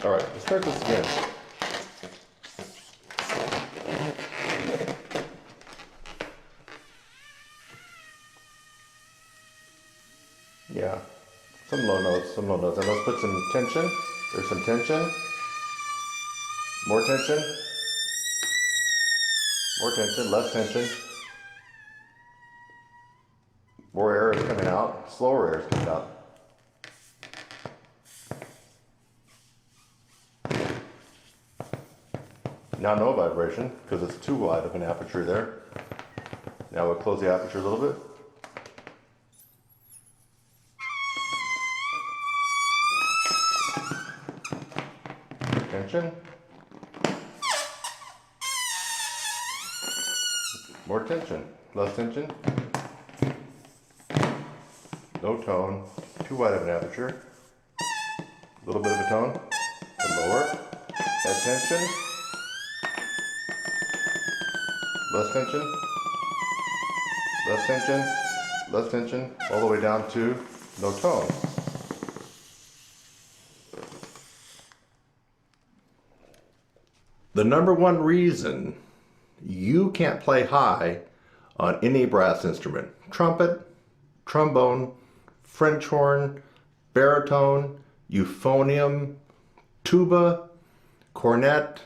All right, let's start this again. Yeah, some low notes, some low notes. And let's put some tension. There's some tension. More tension. More tension, less tension. More air is coming out. Slower air is coming out. Now no vibration, because it's too wide of an aperture there. Now we'll close the aperture a little bit. Tension. More tension, less tension. No tone, too wide of an aperture. A little bit of a tone, and lower. Add tension. Less tension. Less tension. Less tension. All the way down to no tone. The number one reason you can't play high on any brass instrument, trumpet, trombone, French horn, baritone, euphonium, tuba, cornet,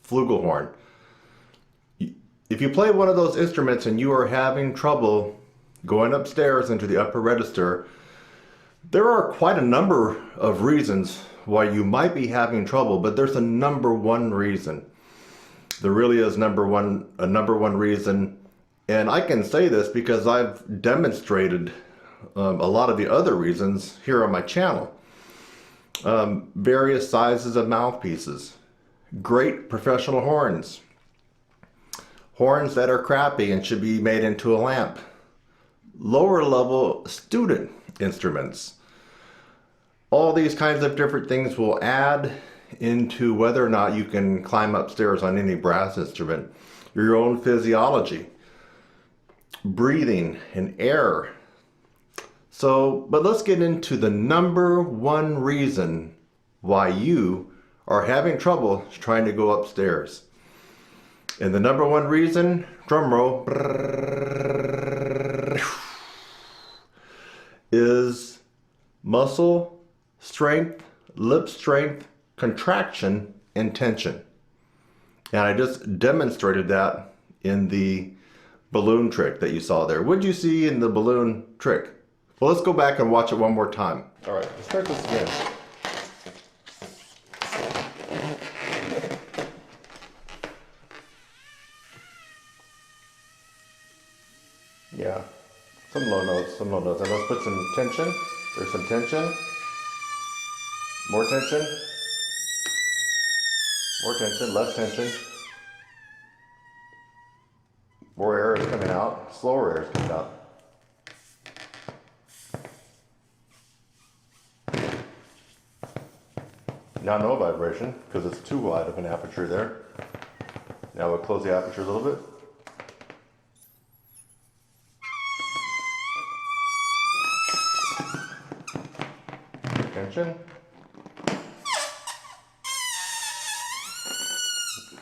flugelhorn. If you play one of those instruments and you are having trouble going upstairs into the upper register, there are quite a number of reasons why you might be having trouble, but there's a number one reason. There really is a number one reason, and I can say this because I've demonstrated a lot of the other reasons here on my channel. Various sizes of mouthpieces, great professional horns, horns that are crappy and should be made into a lamp, lower level student instruments. All these kinds of different things will add into whether or not you can climb upstairs on any brass instrument. Your own physiology, breathing and air. But let's get into the number one reason why you are having trouble trying to go upstairs. And the number one reason, drum roll, is muscle strength, lip strength, contraction, and tension. And I just demonstrated that in the balloon trick that you saw there. What did you see in the balloon trick? Well, let's go back and watch it one more time. All right, let's start this again. Yeah, some low notes, some low notes. And let's put some tension. There's some tension. More tension. More tension, less tension. More air is coming out. Slower air is coming out. Now no vibration, because it's too wide of an aperture there. Now we'll close the aperture a little bit. Tension.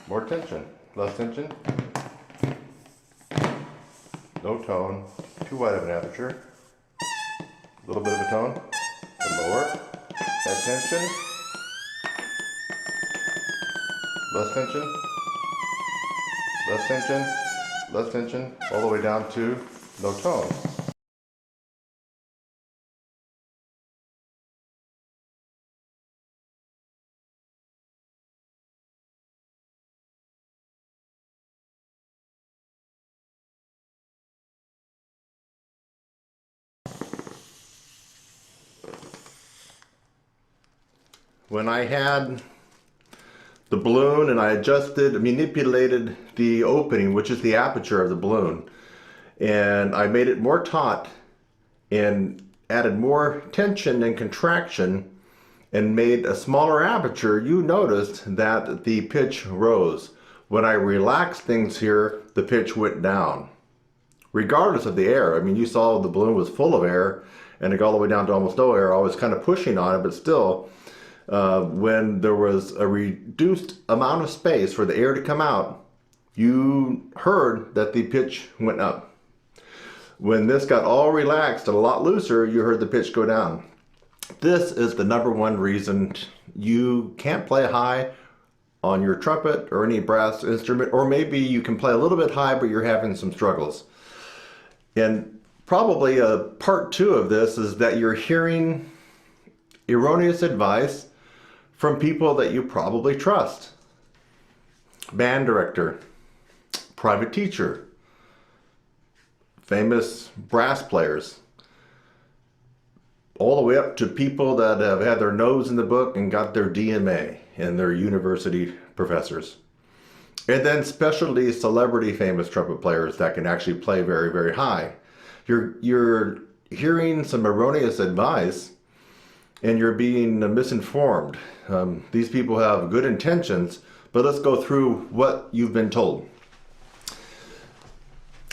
More tension, less tension. No tone, too wide of an aperture. A little bit of a tone, and lower. Add tension. Less tension. Less tension. Less tension. All the way down to no tone. When I had the balloon and I manipulated the opening, which is the aperture of the balloon, and I made it more taut and added more tension and contraction and made a smaller aperture, you noticed that the pitch rose. When I relaxed things here, the pitch went down. Regardless of the air, I mean, you saw the balloon was full of air and it got all the way down to almost no air. I was kind of pushing on it, but still, when there was a reduced amount of space for the air to come out, you heard that the pitch went up. When this got all relaxed and a lot looser, you heard the pitch go down. This is the number one reason you can't play high on your trumpet or any brass instrument, or maybe you can play a little bit high, but you're having some struggles. And probably a part two of this is that you're hearing erroneous advice from people that you probably trust. Band director, private teacher, famous brass players, all the way up to people that have had their nose in the book and got their DMA and their university professors. And then specialty celebrity famous trumpet players that can actually play very, very high. You're hearing some erroneous advice and you're being misinformed. These people have good intentions, but let's go through what you've been told.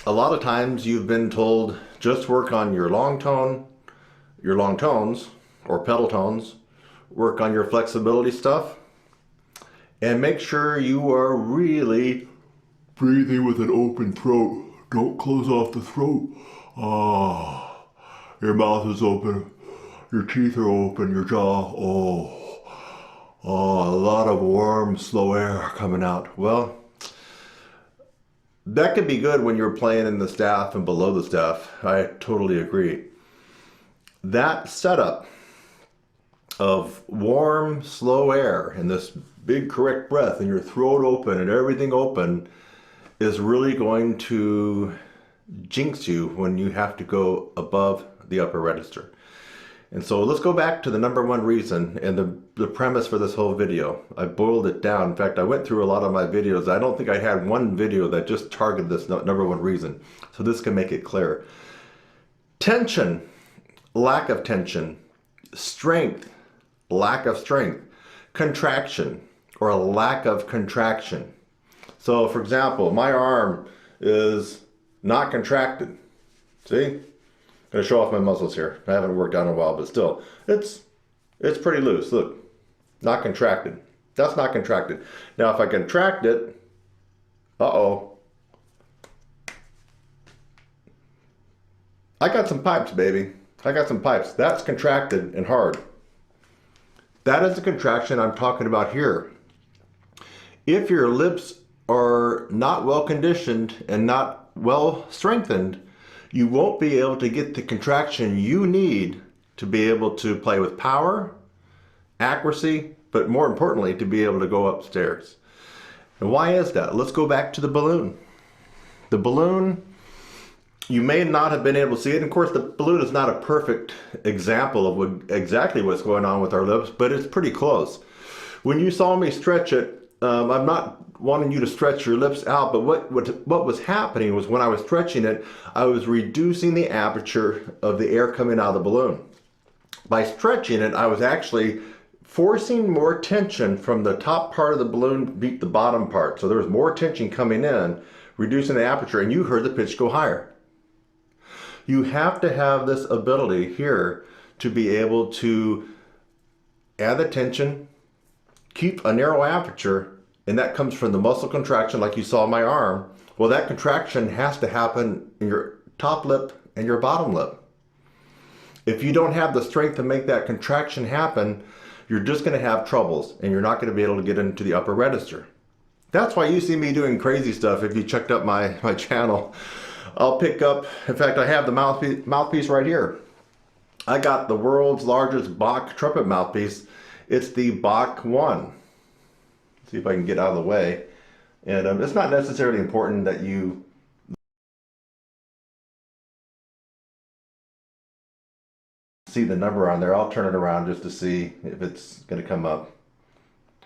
A lot of times you've been told, just work on your long tone, your long tones or pedal tones, work on your flexibility stuff, and make sure you are really breathing with an open throat. Don't close off the throat. Your mouth is open, your teeth are open, your jaw, a lot of warm, slow air coming out. Well, that could be good when you're playing in the staff and below the staff. I totally agree. That setup of warm, slow air and this big correct breath and your throat open and everything open is really going to jinx you when you have to go above the upper register. And so let's go back to the number one reason and the premise for this whole video. I boiled it down. In fact, I went through a lot of my videos. I don't think I had one video that just targeted this number one reason. So this can make it clear. Tension, lack of tension. Strength, lack of strength. Contraction, or a lack of contraction. So for example, my arm is not contracted. See? I'm gonna show off my muscles here. I haven't worked out in a while, but still, it's pretty loose. Look, not contracted. That's not contracted. Now if I contract it, I got some pipes, baby. I got some pipes. That's contracted and hard. That is the contraction I'm talking about here. If your lips are not well conditioned and not well strengthened, you won't be able to get the contraction you need to be able to play with power, accuracy, but more importantly, to be able to go upstairs. And why is that? Let's go back to the balloon. The balloon, you may not have been able to see it. And of course, the balloon is not a perfect example of exactly what's going on with our lips, but it's pretty close. When you saw me stretch it, I'm not wanting you to stretch your lips out, but what was happening was when I was stretching it, I was reducing the aperture of the air coming out of the balloon. By stretching it, I was actually forcing more tension from the top part of the balloon beat the bottom part. So there was more tension coming in, reducing the aperture, and you heard the pitch go higher. You have to have this ability here to be able to add the tension, keep a narrow aperture, and that comes from the muscle contraction like you saw in my arm. Well, that contraction has to happen in your top lip and your bottom lip. If you don't have the strength to make that contraction happen, you're just going to have troubles and you're not going to be able to get into the upper register. That's why you see me doing crazy stuff. If you checked up my channel, I'll pick up, in fact, I have the mouthpiece right here. I got the world's largest Bach trumpet mouthpiece. It's the Bach 1. See if I can get out of the way. And it's not necessarily important that you see the number on there. I'll turn it around just to see if it's going to come up.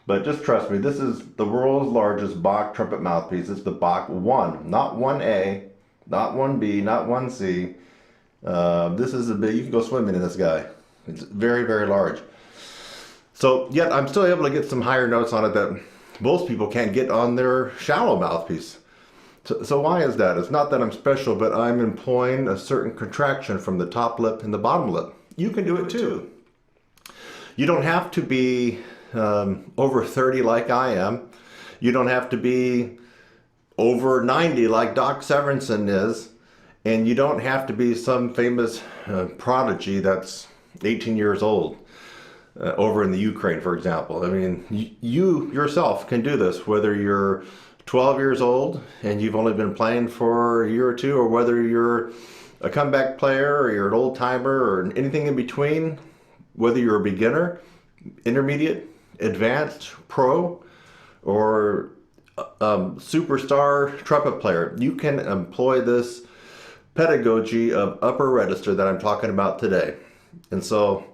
But just trust me, this is the world's largest Bach trumpet mouthpiece. It's the Bach 1, not 1A, not 1B, not 1C. This is a big, you can go swimming in this guy. It's very, very large. So yet I'm still able to get some higher notes on it that most people can't get on their shallow mouthpiece. So why is that? It's not that I'm special, but I'm employing a certain contraction from the top lip and the bottom lip. You can do it too. You don't have to be over 30 like I am. You don't have to be over 90 like Doc Severinsen is. And you don't have to be some famous prodigy that's 18 years old over in the Ukraine, for example. I mean, you yourself can do this, whether you're 12 years old and you've only been playing for a year or two, or whether you're a comeback player or you're an old timer or anything in between, whether you're a beginner, intermediate, advanced, pro, or superstar trumpet player. You can employ this pedagogy of upper register that I'm talking about today. And so,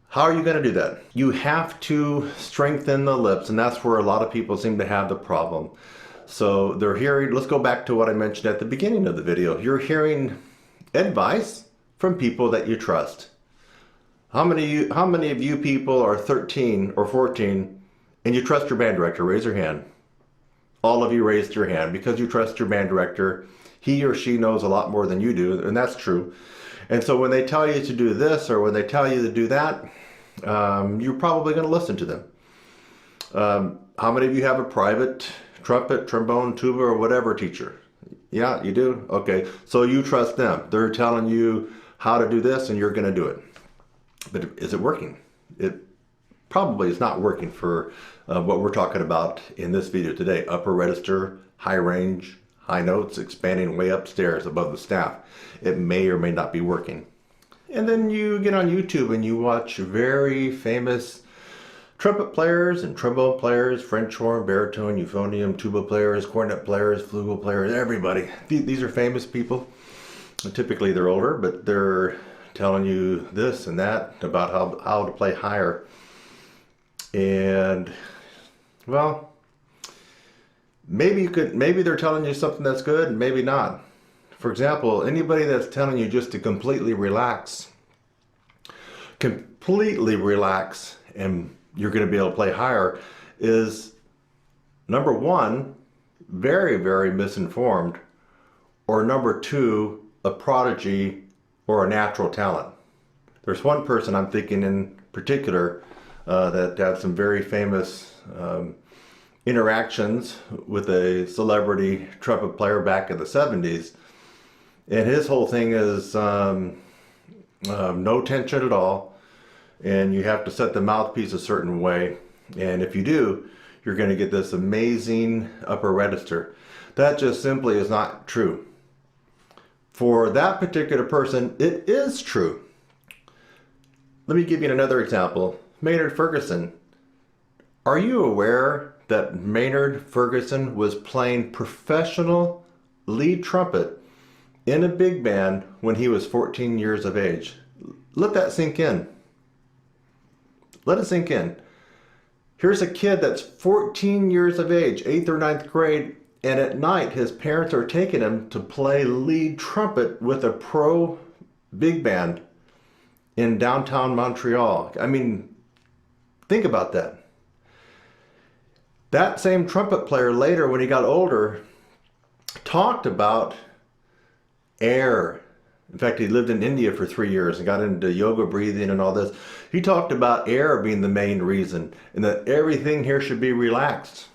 how are you going to do that? You have to strengthen the lips, and that's where a lot of people seem to have the problem. So they're hearing, let's go back to what I mentioned at the beginning of the video. You're hearing advice from people that you trust. How many of you people are 13 or 14 and you trust your band director? Raise your hand. All of you raised your hand because you trust your band director. He or she knows a lot more than you do, and that's true. And so when they tell you to do this or when they tell you to do that, you're probably going to listen to them. How many of you have a private trumpet, trombone, tuba, or whatever teacher? Yeah, you do? Okay, so you trust them. They're telling you how to do this and you're going to do it. But is it working? It probably is not working for what we're talking about in this video today. Upper register, high range, high notes, expanding way upstairs above the staff. It may or may not be working. And then you get on YouTube and you watch very famous trumpet players and trombone players, French horn, baritone, euphonium, tuba players, cornet players, flugel players, everybody. These are famous people. Typically they're older, but they're telling you this and that about how to play higher. And, well, maybe they're telling you something that's good and maybe not. For example, anybody that's telling you just to completely relax and you're going to be able to play higher is, number one, very, very misinformed, or number two, a prodigy or a natural talent. There's one person I'm thinking in particular that had some very famous interactions with a celebrity trumpet player back in the 70s. And his whole thing is no tension at all. And you have to set the mouthpiece a certain way. And if you do, you're going to get this amazing upper register. That just simply is not true. For that particular person, it is true. Let me give you another example. Maynard Ferguson. Are you aware that Maynard Ferguson was playing professional lead trumpet in a big band when he was 14 years of age? Let that sink in. Let it sink in. Here's a kid that's 14 years of age, 8th or 9th grade, and at night his parents are taking him to play lead trumpet with a pro big band in downtown Montreal. I mean, think about that. That same trumpet player later, when he got older, talked about air. In fact, he lived in India for 3 years and got into yoga breathing and all this. He talked about air being the main reason, and that everything here should be relaxed.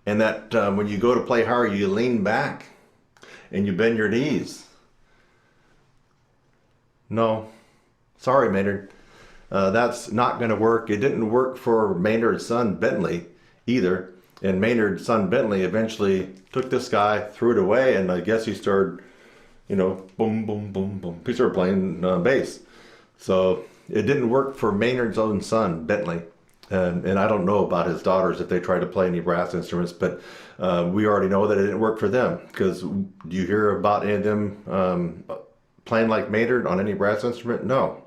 And that when you go to play higher, you lean back and you bend your knees. No, sorry, Maynard. That's not going to work. It didn't work for Maynard's son, Bentley, either. And Maynard's son, Bentley, eventually took this guy, threw it away, and I guess he started, you know, boom, boom, boom, boom. He started playing bass. So it didn't work for Maynard's own son, Bentley. And I don't know about his daughters if they tried to play any brass instruments, but we already know that it didn't work for them. Because do you hear about any of them playing like Maynard on any brass instrument? No.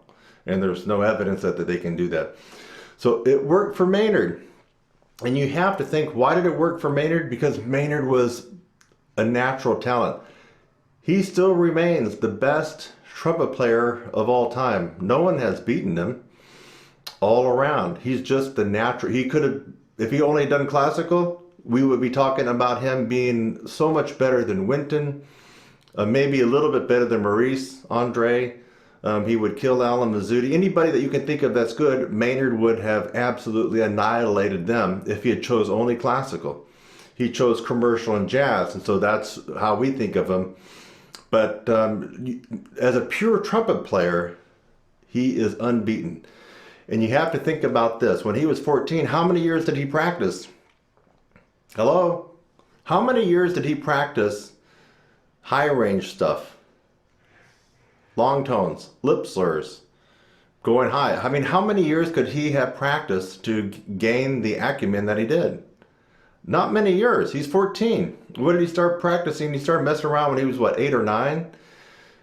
And there's no evidence that they can do that. So it worked for Maynard. And you have to think, why did it work for Maynard? Because Maynard was a natural talent. He still remains the best trumpet player of all time. No one has beaten him all around. He's just the natural. He could have, if he only done classical, we would be talking about him being so much better than Wynton, maybe a little bit better than Maurice Andre, He would kill Alan Mazzuti. Anybody that you can think of that's good, Maynard would have absolutely annihilated them if he had chose only classical. He chose commercial and jazz, and so that's how we think of him. But as a pure trumpet player, he is unbeaten. And you have to think about this. When he was 14, how many years did he practice? Hello? How many years did he practice high range stuff? Long tones, lip slurs, going high. I mean, how many years could he have practiced to gain the acumen that he did? Not many years. He's 14. When did he start practicing? He started messing around when he was, what, 8 or 9?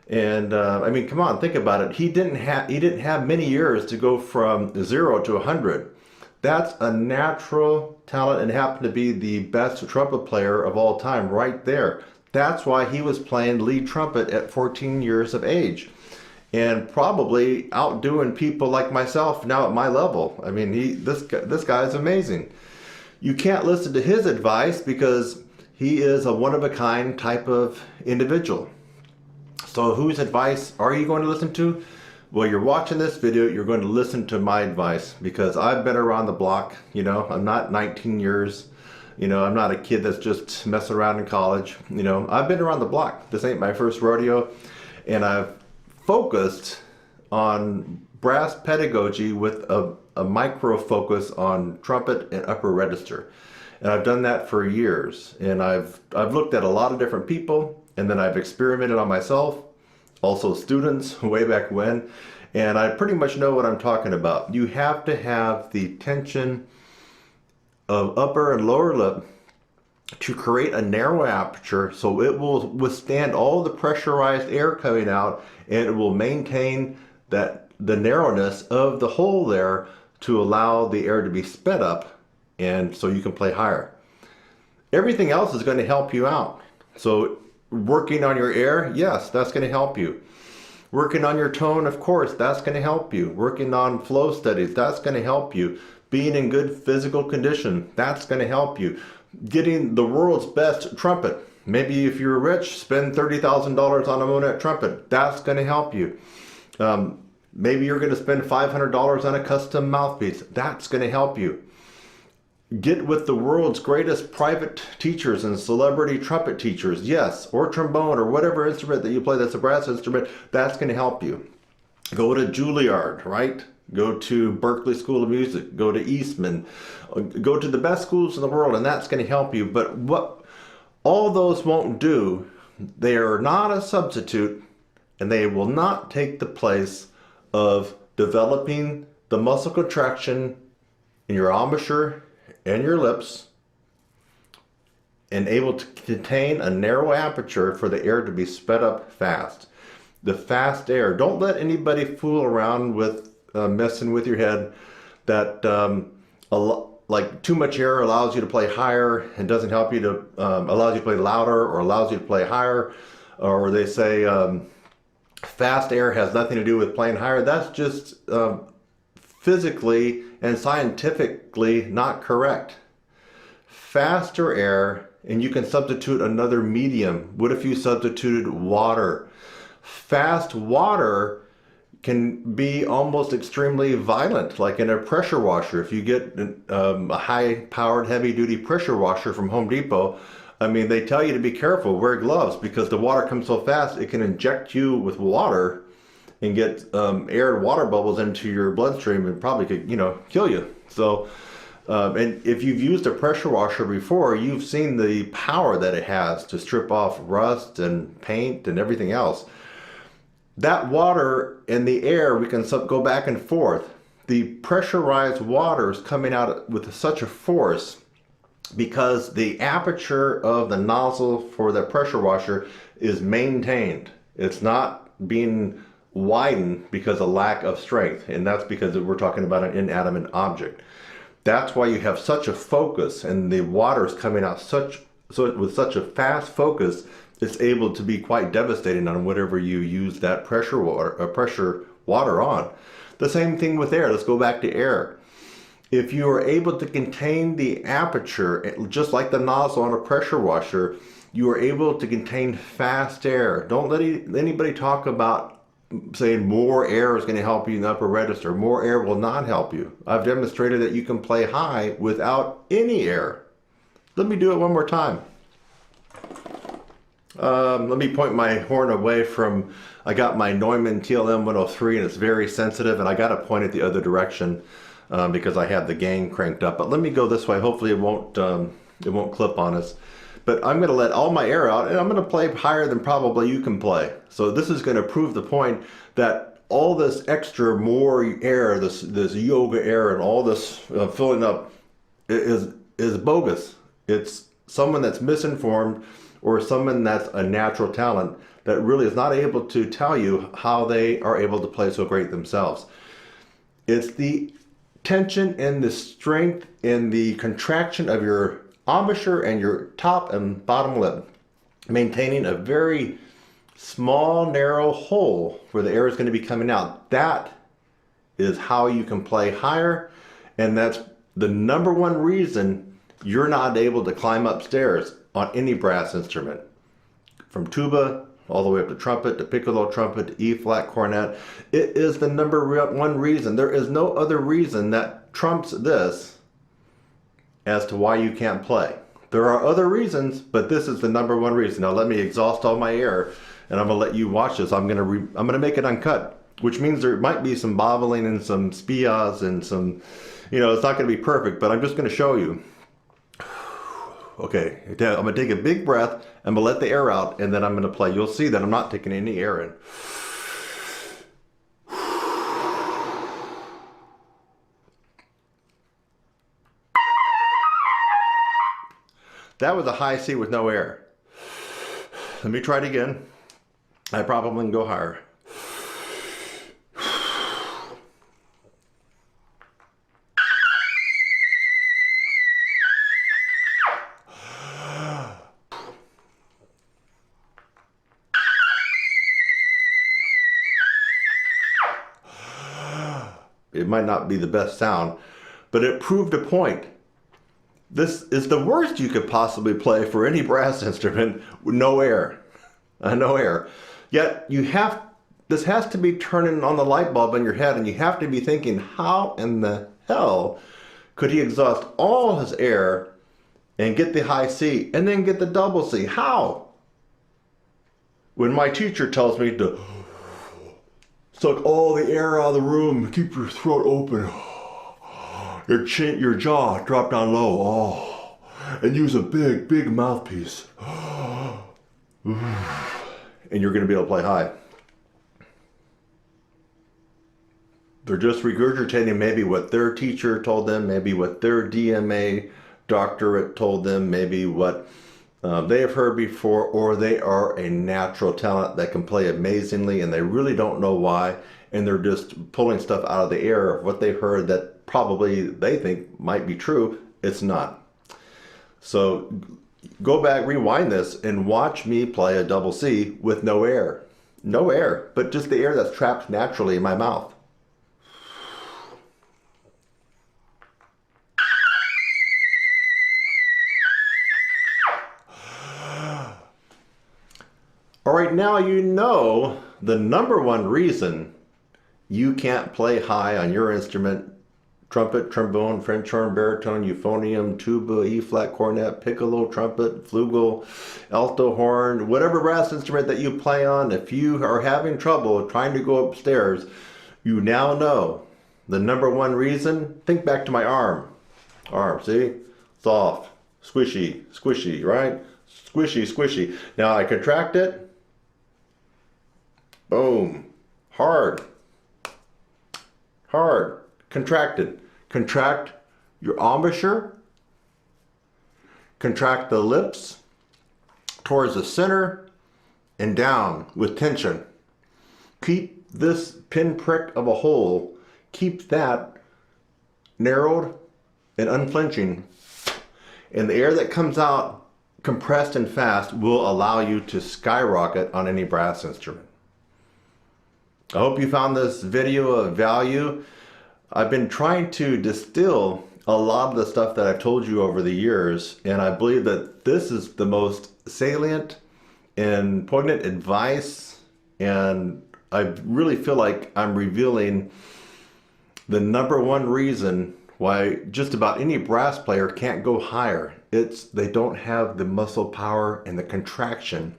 And I mean, come on, think about it. He didn't have many years to go from 0 to 100. That's a natural talent and happened to be the best trumpet player of all time right there. That's why he was playing lead trumpet at 14 years of age and probably outdoing people like myself now at my level. I mean, this guy is amazing. You can't listen to his advice because he is a one-of-a-kind type of individual. So whose advice are you going to listen to? Well, you're watching this video, you're going to listen to my advice because I've been around the block. You know, I'm not 19 years. You know, I'm not a kid that's just messing around in college. You know, I've been around the block. This ain't my first rodeo. And I've focused on brass pedagogy with a micro focus on trumpet and upper register. And I've done that for years. And I've looked at a lot of different people, and then I've experimented on myself, also students way back when. And I pretty much know what I'm talking about. You have to have the tension of upper and lower lip to create a narrow aperture so it will withstand all the pressurized air coming out, and it will maintain the narrowness of the hole there to allow the air to be sped up, and so you can play higher. Everything else is going to help you out. So working on your air, yes, that's going to help you. Working on your tone, of course, that's going to help you. Working on flow studies, that's going to help you. Being in good physical condition, that's going to help you. Getting the world's best trumpet. Maybe if you're rich, spend $30,000 on a Monet trumpet. That's going to help you. Maybe you're going to spend $500 on a custom mouthpiece. That's going to help you. Get with the world's greatest private teachers and celebrity trumpet teachers, yes, or trombone or whatever instrument that you play that's a brass instrument, that's going to help you. Go to Juilliard, right? Go to Berklee School of Music, go to Eastman, go to the best schools in the world, and that's going to help you. But what all those won't do, they are not a substitute, and they will not take the place of developing the muscle contraction in your embouchure and your lips and able to contain a narrow aperture for the air to be sped up fast. The fast air. Don't let anybody fool around with messing with your head that like too much air allows you to play higher and doesn't help you to allows you to play louder or allows you to play higher, or they say fast air has nothing to do with playing higher. That's just physically and scientifically not correct. Faster air, and you can substitute another medium. What if you substituted water? Fast water can be almost extremely violent, like in a pressure washer. If you get a high-powered, heavy-duty pressure washer from Home Depot, I mean, they tell you to be careful, wear gloves, because the water comes so fast, it can inject you with water and get air and water bubbles into your bloodstream and probably could, you know, kill you. So, and if you've used a pressure washer before, you've seen the power that it has to strip off rust and paint and everything else. That water and the air, we can go back and forth. The pressurized water is coming out with such a force because the aperture of the nozzle for the pressure washer is maintained. It's not being widened because of lack of strength, and that's because we're talking about an inanimate object. That's why you have such a focus, and the water is coming out with such a fast focus. It's able to be quite devastating on whatever you use that pressure water on. The same thing with air. Let's go back to air. If you are able to contain the aperture, just like the nozzle on a pressure washer, you are able to contain fast air. Don't let anybody talk about saying more air is going to help you in the upper register. More air will not help you. I've demonstrated that you can play high without any air. Let me do it one more time. Let me point my horn away from, I got my Neumann TLM 103 and it's very sensitive, and I got to point it the other direction because I have the gain cranked up. But let me go this way. Hopefully it won't clip on us. But I'm going to let all my air out, and I'm going to play higher than probably you can play. So this is going to prove the point that all this extra more air, this yoga air and all this filling up is bogus. It's someone that's misinformed or someone that's a natural talent that really is not able to tell you how they are able to play so great themselves. It's the tension and the strength and the contraction of your embouchure and your top and bottom lip, maintaining a very small, narrow hole where the air is going to be coming out. That is how you can play higher, and that's the number one reason you're not able to climb upstairs on any brass instrument. From tuba all the way up to trumpet, to piccolo trumpet, to E-flat cornet. It is the number one reason. There is no other reason that trumps this as to why you can't play. There are other reasons, but this is the number one reason. Now let me exhaust all my air, and I'm gonna let you watch this. I'm gonna make it uncut, which means there might be some bobbling and some spias and some, it's not gonna be perfect, but I'm just gonna show you. Okay, I'm gonna take a big breath, I'm gonna let the air out, and then I'm gonna play. You'll see that I'm not taking any air in. That was a high C with no air. Let me try it again. I probably can go higher. It might not be the best sound, but it proved a point. This is the worst you could possibly play for any brass instrument with no air. No air. Yet this has to be turning on the light bulb in your head, and you have to be thinking, how in the hell could he exhaust all his air and get the high C and then get the double C? How? When my teacher tells me to suck all the air out of the room, keep your throat open, your jaw drop down low, and use a big mouthpiece, and you're going to be able to play high. They're just regurgitating maybe what their teacher told them, maybe what their DMA doctorate told them, maybe what they have heard before, or they are a natural talent that can play amazingly and they really don't know why, and they're just pulling stuff out of the air of what they heard that probably they think might be true. It's not. So go back, rewind this, and watch me play a double C with no air. No air, but just the air that's trapped naturally in my mouth. All right, now you know the number one reason you can't play high on your instrument: trumpet, trombone, French horn, baritone, euphonium, tuba, E-flat cornet, piccolo, trumpet, flugel, alto horn, whatever brass instrument that you play on. If you are having trouble trying to go upstairs, you now know the number one reason. Think back to my arm. See? Soft, squishy, squishy, right? Squishy, squishy. Now I contract it. Boom. Hard. Hard. Contracted. Contract your embouchure. Contract the lips towards the center and down with tension. Keep this pinprick of a hole, keep that narrowed and unflinching. And the air that comes out compressed and fast will allow you to skyrocket on any brass instrument. I hope you found this video of value. I've been trying to distill a lot of the stuff that I've told you over the years, and I believe that this is the most salient and poignant advice and I really feel like I'm revealing the number one reason why just about any brass player can't go higher. It's they don't have the muscle power and the contraction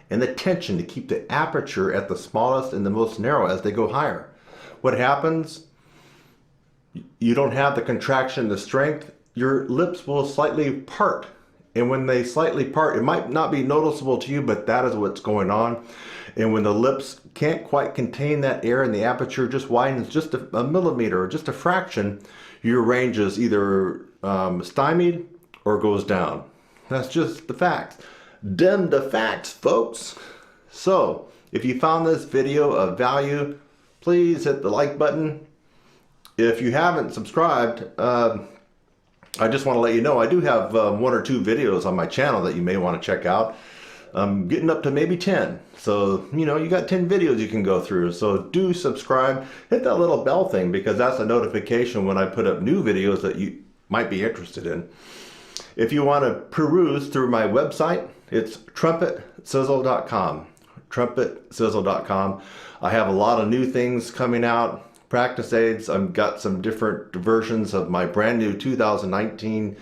and the tension to keep the aperture at the smallest and the most narrow as they go higher. What happens? You don't have the contraction, the strength, your lips will slightly part. And when they slightly part, it might not be noticeable to you, but that is what's going on. And when the lips can't quite contain that air and the aperture just widens just a millimeter or just a fraction, your range is either stymied or goes down. That's just the facts. Dem the facts, folks. So, if you found this video of value, please hit the like button. If you haven't subscribed, I just want to let you know I do have 1 or 2 videos on my channel that you may want to check out. I'm getting up to maybe 10. So, you know, you got 10 videos you can go through. So do subscribe. Hit that little bell thing because that's a notification when I put up new videos that you might be interested in. If you want to peruse through my website, it's trumpetsizzle.com. Trumpetsizzle.com. I have a lot of new things coming out. Practice aids. I've got some different versions of my brand new 2019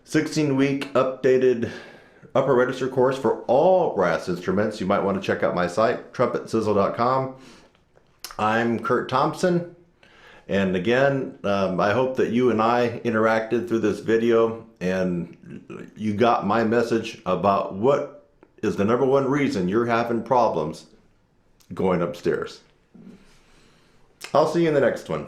16-week updated upper register course for all brass instruments. You might want to check out my site, trumpetsizzle.com. I'm Kurt Thompson, and again, I hope that you and I interacted through this video and you got my message about what is the number one reason you're having problems going upstairs. I'll see you in the next one.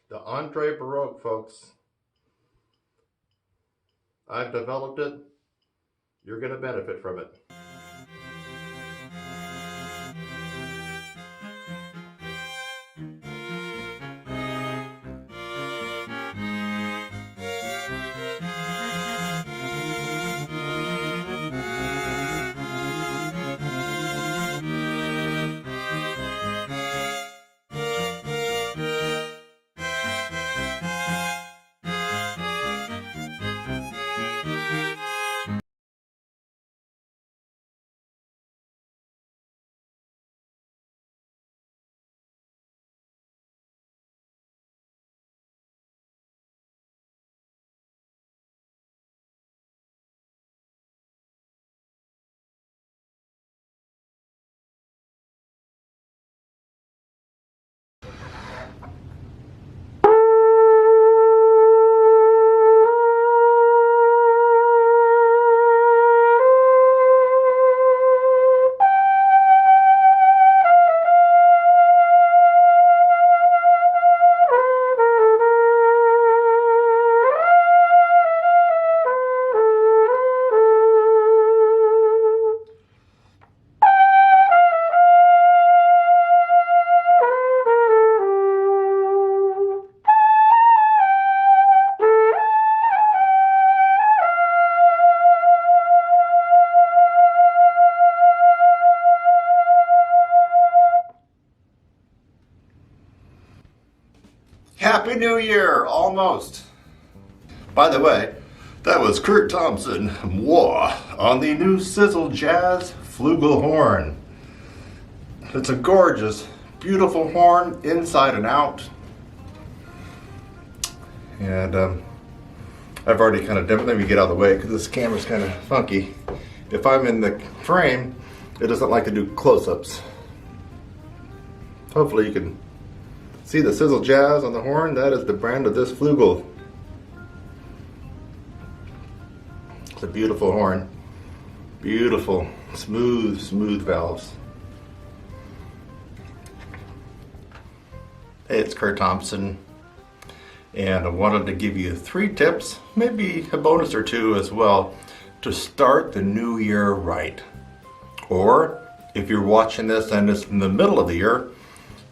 The Andre Baroque, folks. I've developed it. You're going to benefit from it. Happy New Year, almost. By the way, that was Kurt Thompson, moi, on the new Sizzle Jazz flugelhorn. It's a gorgeous, beautiful horn, inside and out. And I've already kind of let me get out of the way because this camera's kind of funky. If I'm in the frame, it doesn't like to do close-ups. Hopefully you can see the Sizzle Jazz on the horn. That is the brand of this flugel. It's a beautiful horn. Beautiful, smooth valves. Hey, it's Kurt Thompson, and I wanted to give you 3 tips, maybe a bonus or 2 as well, to start the new year right. Or if you're watching this and it's in the middle of the year,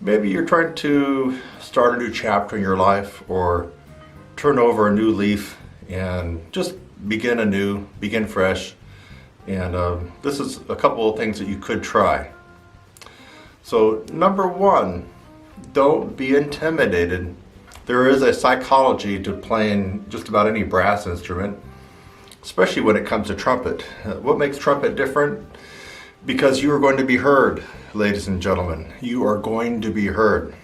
maybe you're trying to start a new chapter in your life or turn over a new leaf and just begin anew, begin fresh. And this is a couple of things that you could try. So number 1, don't be intimidated. There is a psychology to playing just about any brass instrument, especially when it comes to trumpet. What makes trumpet different? Because you are going to be heard, ladies and gentlemen. You are going to be heard.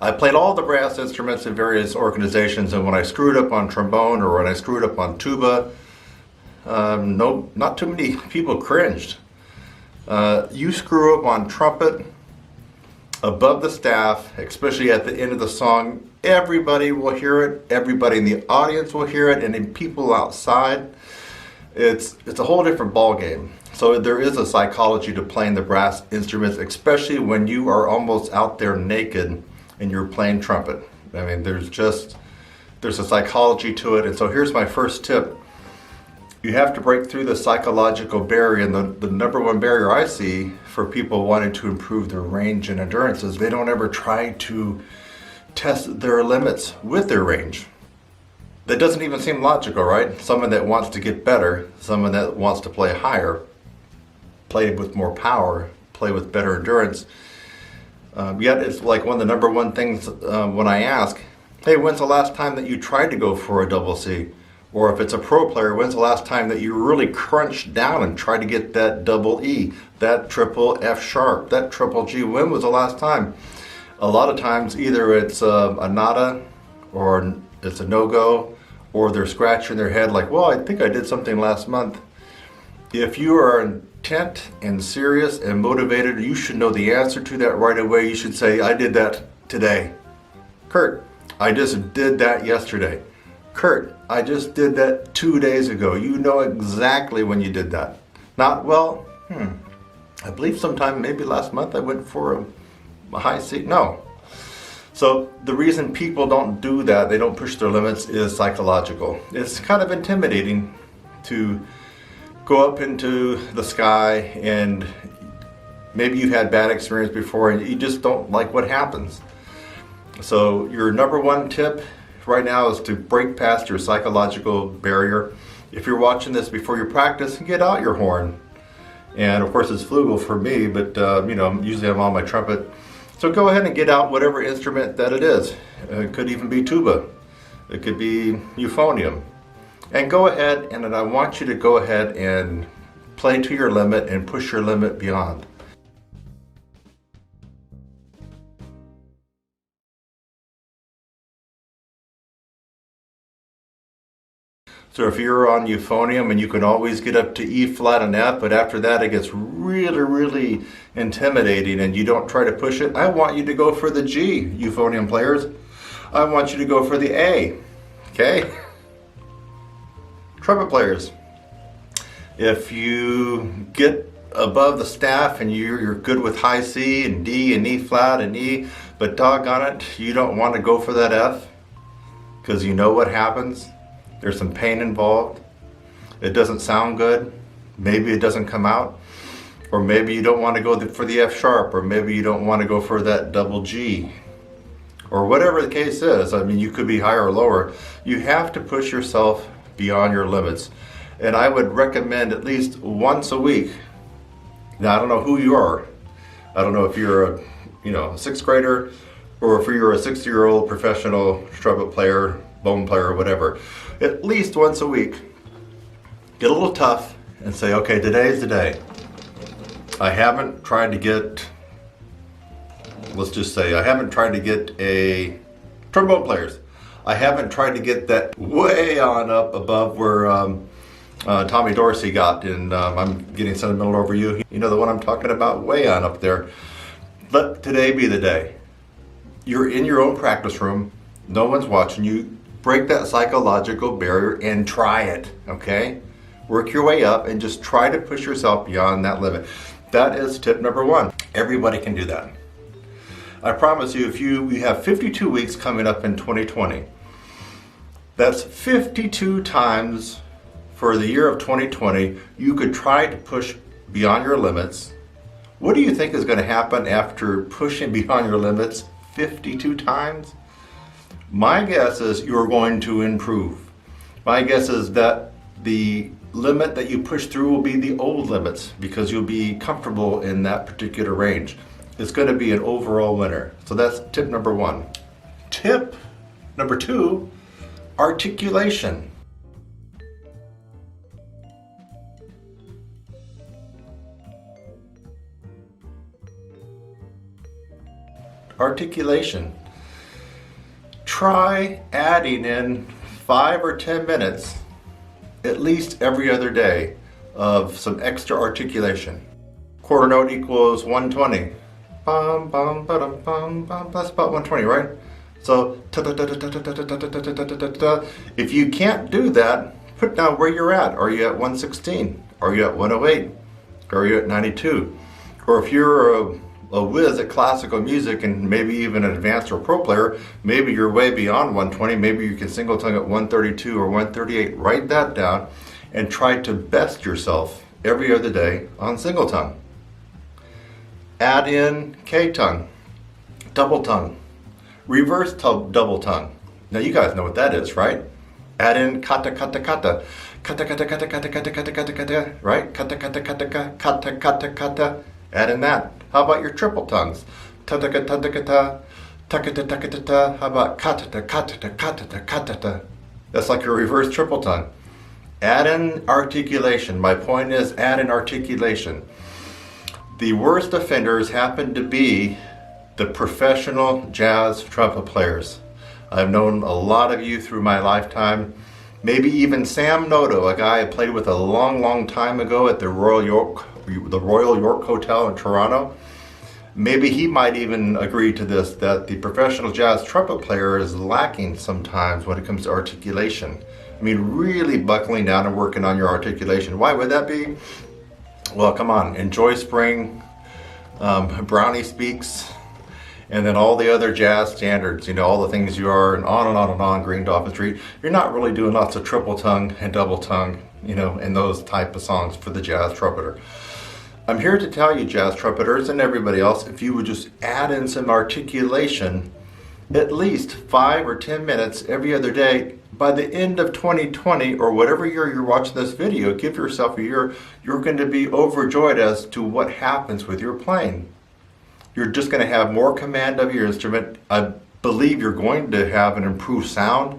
I played all the brass instruments in various organizations, and when I screwed up on trombone or when I screwed up on tuba, no, not too many people cringed. You screw up on trumpet, above the staff, especially at the end of the song, everybody will hear it, everybody in the audience will hear it, and then people outside, it's a whole different ball game. So there is a psychology to playing the brass instruments, especially when you are almost out there naked and you're playing trumpet. I mean, there's a psychology to it. And so here's my first tip. You have to break through the psychological barrier, and the number 1 barrier I see for people wanting to improve their range and endurance is they don't ever try to test their limits with their range. That doesn't even seem logical, right? Someone that wants to get better, someone that wants to play higher, play with more power, play with better endurance. Yet it's like one of the number 1 things when I ask, hey, when's the last time that you tried to go for a double C? Or if it's a pro player, when's the last time that you really crunched down and tried to get that double E, that triple F sharp, that triple G? When was the last time? A lot of times either it's a nada or it's a no-go, or they're scratching their head like, well, I think I did something last month. If you are intent and serious and motivated, you should know the answer to that right away. You should say, I did that today. Kurt, I just did that yesterday. Kurt, I just did that 2 days ago. You know exactly when you did that. Not, well, I believe sometime maybe last month I went for a high C. No. So the reason people don't do that, they don't push their limits, is psychological. It's kind of intimidating to go up into the sky, and maybe you've had bad experience before and you just don't like what happens. So your number one tip right now is to break past your psychological barrier. If you're watching this before you practice, get out your horn. And of course it's flugel for me, but usually I'm on my trumpet. So go ahead and get out whatever instrument that it is. It could even be tuba. It could be euphonium. And go ahead, and I want you to go ahead and play to your limit and push your limit beyond. So if you're on euphonium and you can always get up to E flat and F, but after that it gets really, really intimidating and you don't try to push it, I want you to go for the G, euphonium players. I want you to go for the A, okay? Trumpet players, if you get above the staff and you're good with high C and D and E flat and E, but doggone it, you don't want to go for that F because you know what happens. There's some pain involved. It doesn't sound good. Maybe it doesn't come out. Or maybe you don't want to go for the F sharp, or maybe you don't want to go for that double G. Or whatever the case is. I mean, you could be higher or lower. You have to push yourself beyond your limits. And I would recommend at least once a week. Now, I don't know who you are. I don't know if you're a sixth grader, or if you're a 60-year-old professional trumpet player, bone player, or whatever. At least once a week, get a little tough and say, okay, today's the day. I haven't tried to get, let's just say, I haven't tried to get a trombone players. I haven't tried to get that way on up above where Tommy Dorsey got, and I'm getting sentimental over you. You know the one I'm talking about, way on up there. Let today be the day. You're in your own practice room. No one's watching you. Break that psychological barrier and try it, okay? Work your way up and just try to push yourself beyond that limit. That is tip number one. Everybody can do that. I promise you, if you have 52 weeks coming up in 2020, that's 52 times for the year of 2020, you could try to push beyond your limits. What do you think is going to happen after pushing beyond your limits 52 times? My guess is you're going to improve. My guess is that the limit that you push through will be the old limits because you'll be comfortable in that particular range. It's going to be an overall winner. So that's tip number one. Tip number two, articulation. Articulation. Try adding in 5 or 10 minutes, at least every other day, of some extra articulation. Quarter note equals 120. Bum, bum, ba-dum, bum, bum. That's about 120, right? So, if you can't do that, put down where you're at. Are you at 116? Are you at 108? Are you at 92? Or if you're a whiz at classical music and maybe even an advanced or pro player, maybe you're way beyond 120, maybe you can single tongue at 132 or 138. Write that down and try to best yourself every other day on single tongue. Add in K tongue, double tongue, reverse double tongue. Now you guys know what that is, right? Add in kata kata kata, kata kata kata kata kata kata kata kata, right? Kata kata kata kata kata kata. Add in that. How about your triple tongues? Ta-ta-ka, ta-ta-ka-ta, ta-ka-ta, ta-ka-ta-ta. How about ka-ta-ta, ka-ta-ta, ka-ta-ta, ka-ta-ta? That's like your reverse triple tongue. Add in articulation. My point is add in articulation. The worst offenders happen to be the professional jazz trumpet players. I've known a lot of you through my lifetime. Maybe even Sam Noto, a guy I played with a long, long time ago at the Royal York Hotel in Toronto. Maybe he might even agree to this, that the professional jazz trumpet player is lacking sometimes when it comes to articulation. I mean, really buckling down and working on your articulation. Why would that be? Well, come on, enjoy spring, Brownie speaks, and then all the other jazz standards, you know, all the things you are, and on and on and on, Green Dolphin Street, you're not really doing lots of triple tongue and double tongue, you know, and those type of songs for the jazz trumpeter. I'm here to tell you, jazz trumpeters and everybody else, if you would just add in some articulation, at least 5 or 10 minutes every other day, by the end of 2020, or whatever year you're watching this video, give yourself a year, you're going to be overjoyed as to what happens with your playing. You're just going to have more command of your instrument. I believe you're going to have an improved sound,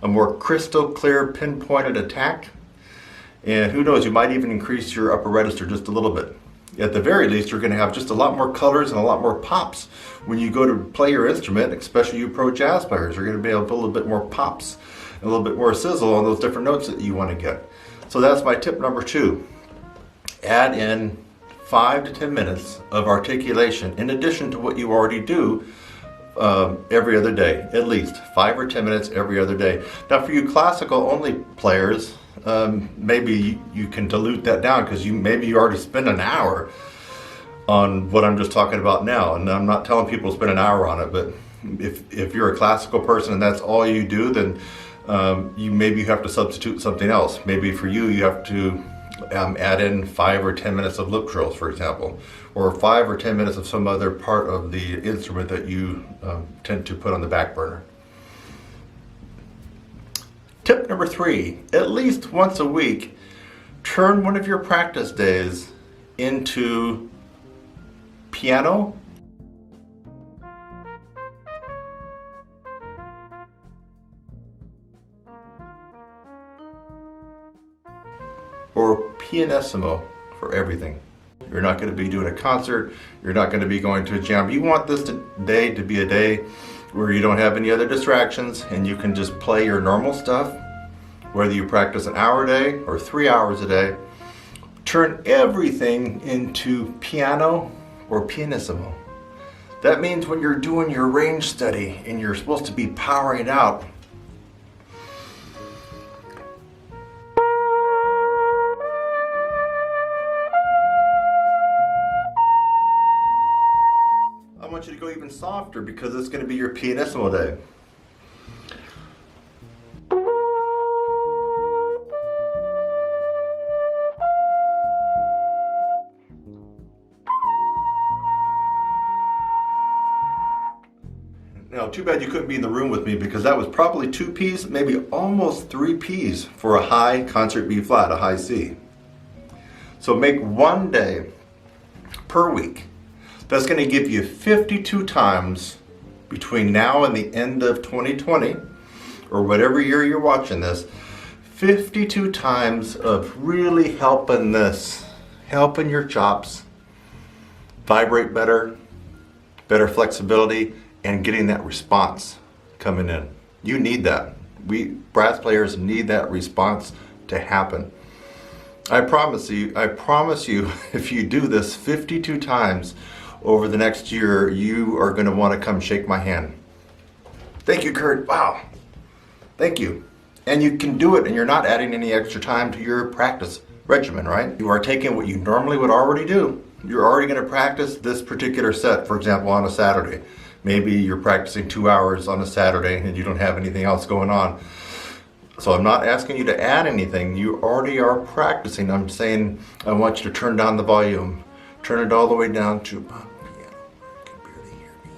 a more crystal clear pinpointed attack, and who knows, you might even increase your upper register just a little bit. At the very least, you're going to have just a lot more colors and a lot more pops when you go to play your instrument, especially you pro jazz players. You're going to be able to put a little bit more pops and a little bit more sizzle on those different notes that you want to get. So that's my tip number 2. Add in 5 to 10 minutes of articulation in addition to what you already do every other day, at least 5 or 10 minutes every other day. Now for you classical only players, maybe you can dilute that down, because maybe you already spend an hour on what I'm just talking about now, and I'm not telling people to spend an hour on it, but if you're a classical person and that's all you do, then maybe you have to substitute something else. Maybe for you, you have to add in 5 or 10 minutes of lip trills, for example, or 5 or 10 minutes of some other part of the instrument that you tend to put on the back burner. Tip number 3, at least once a week, turn one of your practice days into piano or pianissimo for everything. You're not going to be doing a concert, you're not going to be going to a jam. You want this day to be a day where you don't have any other distractions and you can just play your normal stuff, whether you practice an hour a day or 3 hours a day. Turn everything into piano or pianissimo. That means when you're doing your range study and you're supposed to be powering out, I want you to go even softer, because it's going to be your pianissimo day. Now, too bad you couldn't be in the room with me, because that was probably 2 Ps, maybe almost 3 Ps for a high concert B flat, a high C. So make one day per week. That's going to give you 52 times between now and the end of 2020, or whatever year you're watching this, 52 times of really helping your chops vibrate better, better flexibility, and getting that response coming in. You need that. We brass players need that response to happen. I promise you, if you do this 52 times over the next year, you are going to want to come shake my hand. Thank you, Kurt. Wow. Thank you. And you can do it, and you're not adding any extra time to your practice regimen, right? You are taking what you normally would already do. You're already going to practice this particular set, for example, on a Saturday. Maybe you're practicing 2 hours on a Saturday and you don't have anything else going on. So I'm not asking you to add anything. You already are practicing. I'm saying I want you to turn down the volume. Turn it all the way down to piano. You can barely hear me.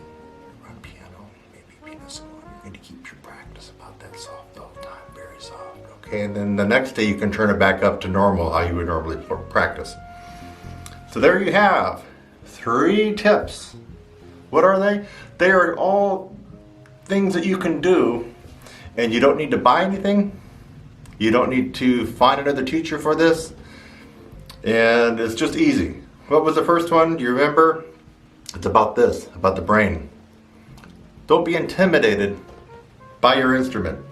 You're on piano, maybe pianissimo. You're going to keep your practice about that soft all the time, very soft. Okay, and then the next day you can turn it back up to normal, how you would normally practice. So there you have 3 tips. What are they? They are all things that you can do, and you don't need to buy anything. You don't need to find another teacher for this, and it's just easy. What was the first one? Do you remember? It's about this, about the brain. Don't be intimidated by your instrument.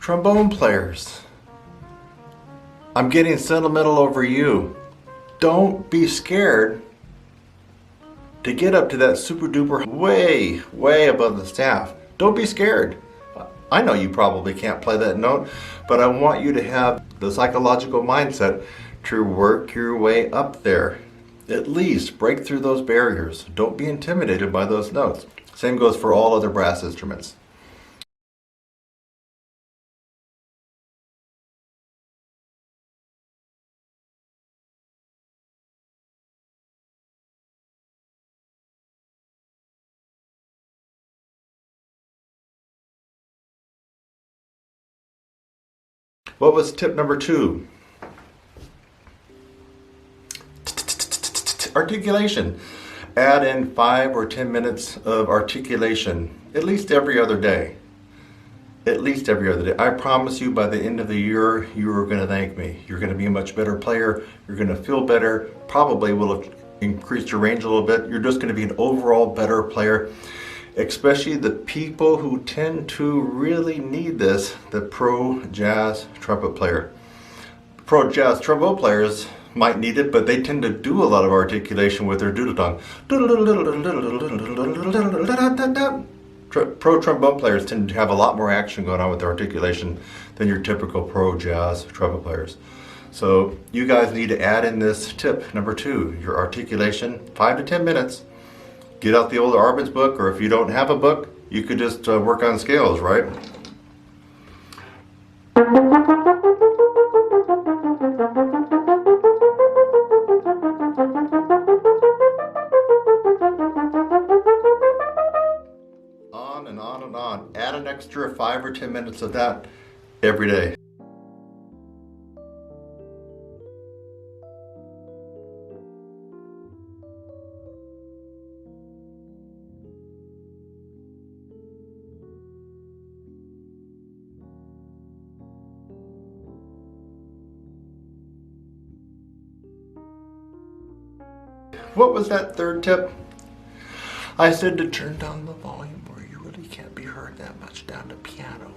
Trombone players, I'm getting sentimental over you. Don't be scared to get up to that super duper way, way above the staff. Don't be scared. I know you probably can't play that note, but I want you to have the psychological mindset to work your way up there. At least break through those barriers. Don't be intimidated by those notes. Same goes for all other brass instruments. What was tip number 2? Articulation. Add in 5 or 10 minutes of articulation at least every other day. At least every other day. I promise you, by the end of the year, you are going to thank me. You're going to be a much better player. You're going to feel better. Probably will have increased your range a little bit. You're just going to be an overall better player. Especially the people who tend to really need this, the pro jazz trumpet player. Pro jazz trombone players might need it, but they tend to do a lot of articulation with their doodle tongue. Pro trombone players tend to have a lot more action going on with their articulation than your typical pro jazz trumpet players. So you guys need to add in this tip number 2, your articulation, 5 to 10 minutes. Get out the old Arben's book, or if you don't have a book, you could just work on scales, right? On and on and on. Add an extra 5 or 10 minutes of that every day. What was that 3rd tip? I said to turn down the volume where you really can't be heard that much, down to piano,